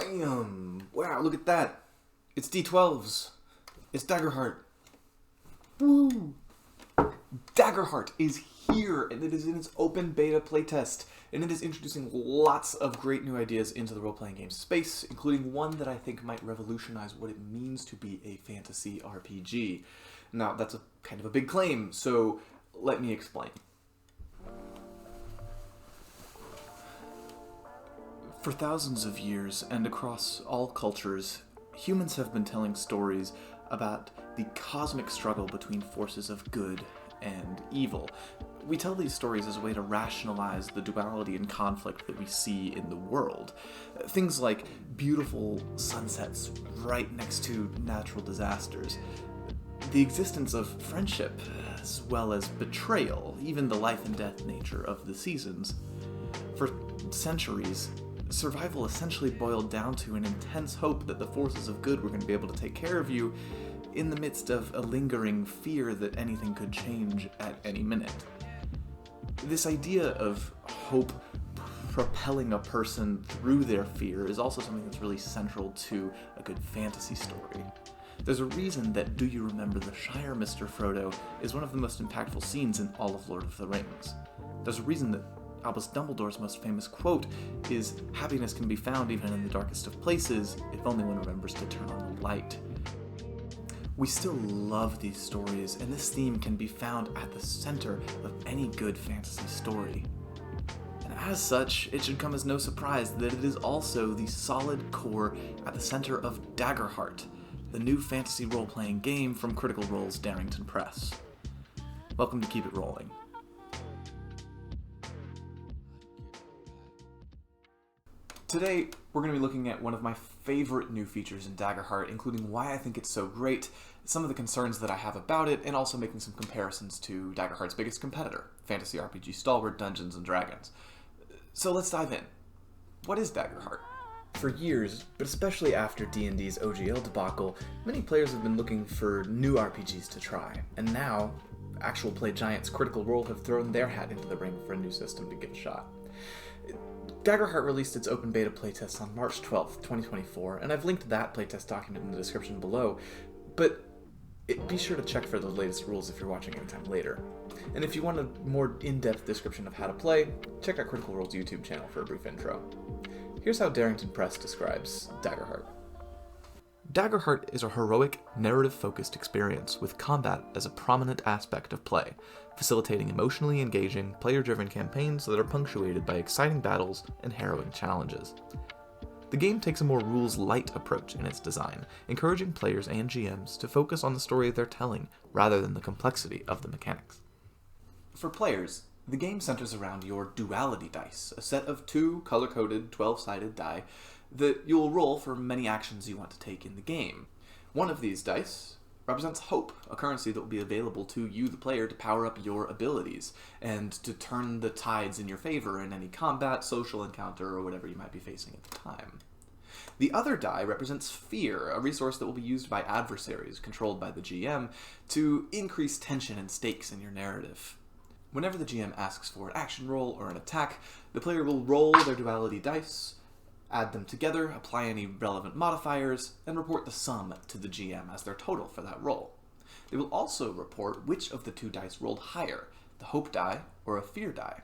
Bam! Wow, look at that. It's D12s. It's Daggerheart. Woo! Daggerheart is here, and it is in its open beta playtest, and it is introducing lots of great new ideas into the role-playing game space, including one that I think might revolutionize what it means to be a fantasy RPG. Now, that's a kind of a big claim, so let me explain. For thousands of years, and across all cultures, humans have been telling stories about the cosmic struggle between forces of good and evil. We tell these stories as a way to rationalize the duality and conflict that we see in the world. Things like beautiful sunsets right next to natural disasters, the existence of friendship, as well as betrayal, even the life and death nature of the seasons. For centuries, survival essentially boiled down to an intense hope that the forces of good were going to be able to take care of you in the midst of a lingering fear that anything could change at any minute. This idea of hope propelling a person through their fear is also something that's really central to a good fantasy story. There's a reason that Do You Remember the Shire, Mr. Frodo is one of the most impactful scenes in all of Lord of the Rings. There's a reason that Albus Dumbledore's most famous quote is, "Happiness can be found even in the darkest of places, if only one remembers to turn on the light." We still love these stories, and this theme can be found at the center of any good fantasy story. And as such, it should come as no surprise that it is also the solid core at the center of Daggerheart, the new fantasy role-playing game from Critical Role's Darrington Press. Welcome to Keep It Rolling. Today, we're going to be looking at one of my favorite new features in Daggerheart, including why I think it's so great, some of the concerns that I have about it, and also making some comparisons to Daggerheart's biggest competitor, fantasy RPG stalwart Dungeons & Dragons. So let's dive in. What is Daggerheart? For years, but especially after D&D's OGL debacle, many players have been looking for new RPGs to try, and now, actual play giants Critical Role have thrown their hat into the ring for a new system to give a shot. Daggerheart released its open beta playtest on March 12th, 2024, and I've linked that playtest document in the description below, but be sure to check for the latest rules if you're watching anytime later. And if you want a more in-depth description of how to play, check out Critical Role's YouTube channel for a brief intro. Here's how Darrington Press describes Daggerheart. Daggerheart is a heroic, narrative-focused experience with combat as a prominent aspect of play, facilitating emotionally engaging, player-driven campaigns that are punctuated by exciting battles and harrowing challenges. The game takes a more rules-light approach in its design, encouraging players and GMs to focus on the story they're telling rather than the complexity of the mechanics. For players, the game centers around your Duality Dice, a set of 2 color-coded 12-sided die that you'll roll for many actions you want to take in the game. One of these dice represents hope, a currency that will be available to you, the player, to power up your abilities and to turn the tides in your favor in any combat, social encounter, or whatever you might be facing at the time. The other die represents fear, a resource that will be used by adversaries, controlled by the GM, to increase tension and stakes in your narrative. Whenever the GM asks for an action roll or an attack, the player will roll their Duality Dice, add them together, apply any relevant modifiers, and report the sum to the GM as their total for that roll. They will also report which of the 2 dice rolled higher, the hope die or a fear die.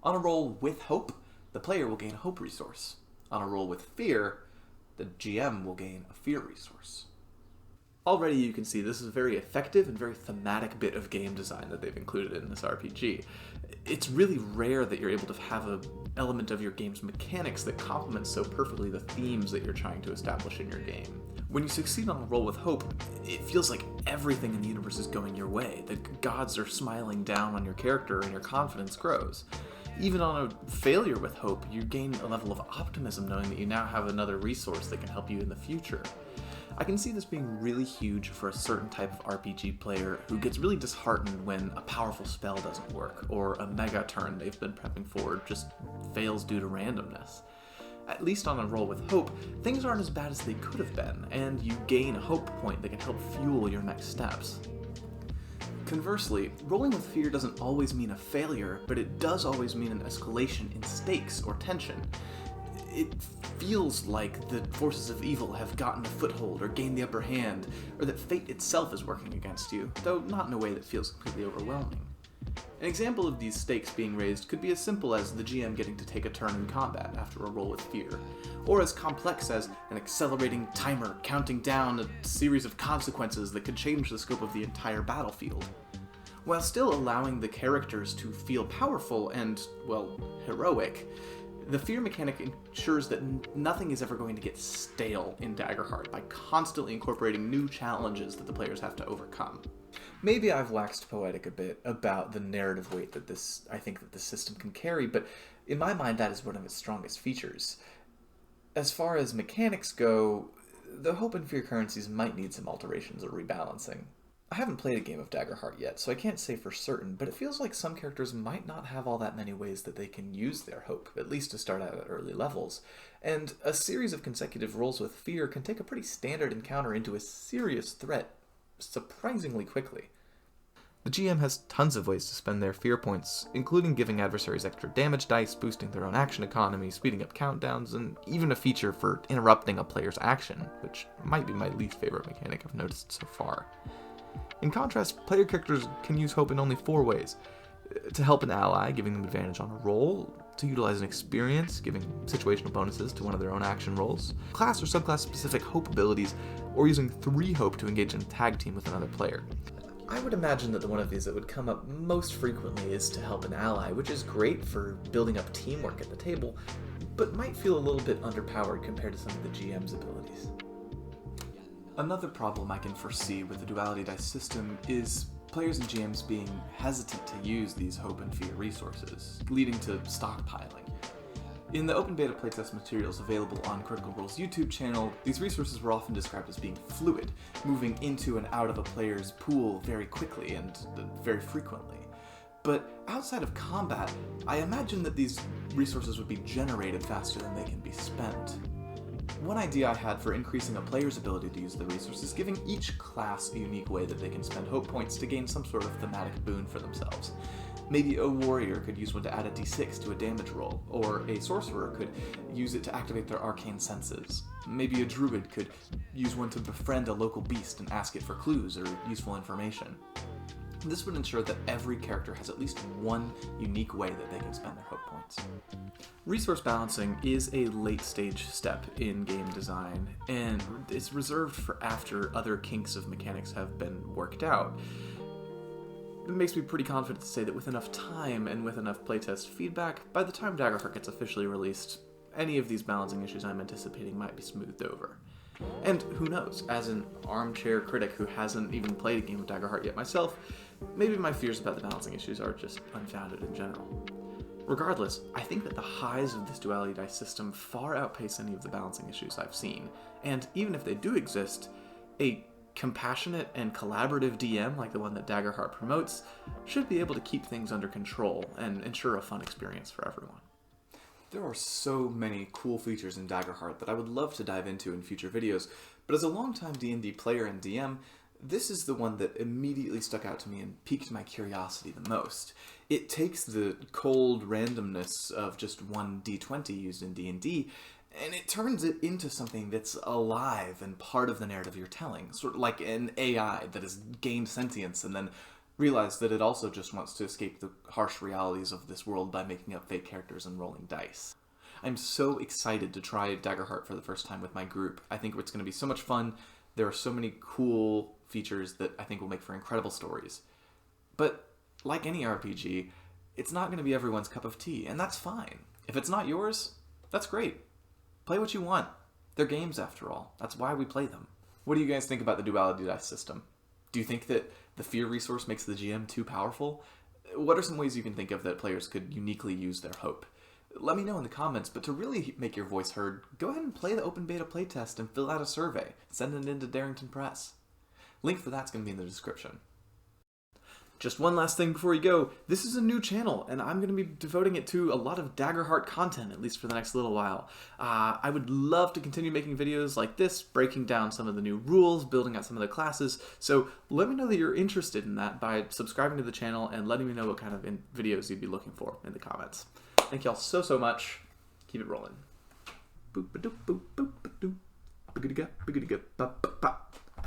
On a roll with hope, the player will gain a hope resource. On a roll with fear, the GM will gain a fear resource. Already you can see this is a very effective and very thematic bit of game design that they've included in this RPG. It's really rare that you're able to have an element of your game's mechanics that complements so perfectly the themes that you're trying to establish in your game. When you succeed on a roll with hope, it feels like everything in the universe is going your way. The gods are smiling down on your character and your confidence grows. Even on a failure with hope, you gain a level of optimism knowing that you now have another resource that can help you in the future. I can see this being really huge for a certain type of RPG player who gets really disheartened when a powerful spell doesn't work, or a mega turn they've been prepping for just fails due to randomness. At least on a roll with hope, things aren't as bad as they could have been, and you gain a hope point that can help fuel your next steps. Conversely, rolling with fear doesn't always mean a failure, but it does always mean an escalation in stakes or tension. it feels like the forces of evil have gotten a foothold or gained the upper hand, or that fate itself is working against you, though not in a way that feels completely overwhelming. An example of these stakes being raised could be as simple as the GM getting to take a turn in combat after a roll with fear, or as complex as an accelerating timer counting down a series of consequences that could change the scope of the entire battlefield. While still allowing the characters to feel powerful and, well, heroic, the fear mechanic ensures that nothing is ever going to get stale in Daggerheart by constantly incorporating new challenges that the players have to overcome. Maybe I've waxed poetic a bit about the narrative weight that I think that the system can carry, but in my mind that is one of its strongest features. As far as mechanics go, the hope and fear currencies might need some alterations or rebalancing. I haven't played a game of Daggerheart yet, so I can't say for certain, but it feels like some characters might not have all that many ways that they can use their hope, at least to start out at early levels. And a series of consecutive rolls with fear can take a pretty standard encounter into a serious threat surprisingly quickly. The GM has tons of ways to spend their fear points, including giving adversaries extra damage dice, boosting their own action economy, speeding up countdowns, and even a feature for interrupting a player's action, which might be my least favorite mechanic I've noticed so far. In contrast, player characters can use hope in only 4 ways. To help an ally, giving them advantage on a roll, to utilize an experience, giving situational bonuses to one of their own action rolls, class or subclass specific hope abilities, or using 3 hope to engage in a tag team with another player. I would imagine that the one of these that would come up most frequently is to help an ally, which is great for building up teamwork at the table, but might feel a little bit underpowered compared to some of the GM's abilities. Another problem I can foresee with the Duality Dice system is players and GMs being hesitant to use these hope and fear resources, leading to stockpiling. In the open beta playtest materials available on Critical Role's YouTube channel, these resources were often described as being fluid, moving into and out of a player's pool very quickly and very frequently. But outside of combat, I imagine that these resources would be generated faster than they can be spent. One idea I had for increasing a player's ability to use the resources is giving each class a unique way that they can spend hope points to gain some sort of thematic boon for themselves. Maybe a warrior could use one to add a d6 to a damage roll, or a sorcerer could use it to activate their arcane senses. Maybe a druid could use one to befriend a local beast and ask it for clues or useful information. This would ensure that every character has at least one unique way that they can spend their hope points. Resource balancing is a late-stage step in game design, and it's reserved for after other kinks of mechanics have been worked out. It makes me pretty confident to say that with enough time and with enough playtest feedback, by the time Daggerheart gets officially released, any of these balancing issues I'm anticipating might be smoothed over. And who knows, as an armchair critic who hasn't even played a game of Daggerheart yet myself, maybe my fears about the balancing issues are just unfounded in general. Regardless, I think that the highs of this Duality Dice system far outpace any of the balancing issues I've seen, and even if they do exist, a compassionate and collaborative DM like the one that Daggerheart promotes should be able to keep things under control and ensure a fun experience for everyone. There are so many cool features in Daggerheart that I would love to dive into in future videos, but as a longtime D&D player and DM, this is the one that immediately stuck out to me and piqued my curiosity the most. It takes the cold randomness of just one d20 used in D&D, and it turns it into something that's alive and part of the narrative you're telling, sort of like an AI that has gained sentience and then realized that it also just wants to escape the harsh realities of this world by making up fake characters and rolling dice. I'm so excited to try Daggerheart for the first time with my group. I think it's going to be so much fun. There are so many cool features that I think will make for incredible stories. But like any RPG, it's not going to be everyone's cup of tea, and that's fine. If it's not yours, that's great. Play what you want. They're games after all. That's why we play them. What do you guys think about the Duality Dice system? Do you think that the fear resource makes the GM too powerful? What are some ways you can think of that players could uniquely use their hope? Let me know in the comments, but to really make your voice heard, go ahead and play the open beta playtest and fill out a survey. Send it in to Darrington Press. Link for that's going to be in the description. Just one last thing before you go, this is a new channel, and I'm going to be devoting it to a lot of Daggerheart content, at least for the next little while. I would love to continue making videos like this, breaking down some of the new rules, building out some of the classes, so let me know that you're interested in that by subscribing to the channel and letting me know what kind of videos you'd be looking for in the comments. Thank y'all so much. Keep it rolling. boop, ba-doop, boop, boop, ba-doop. Biggity-ga, biggity-ga, ba-ba-ba.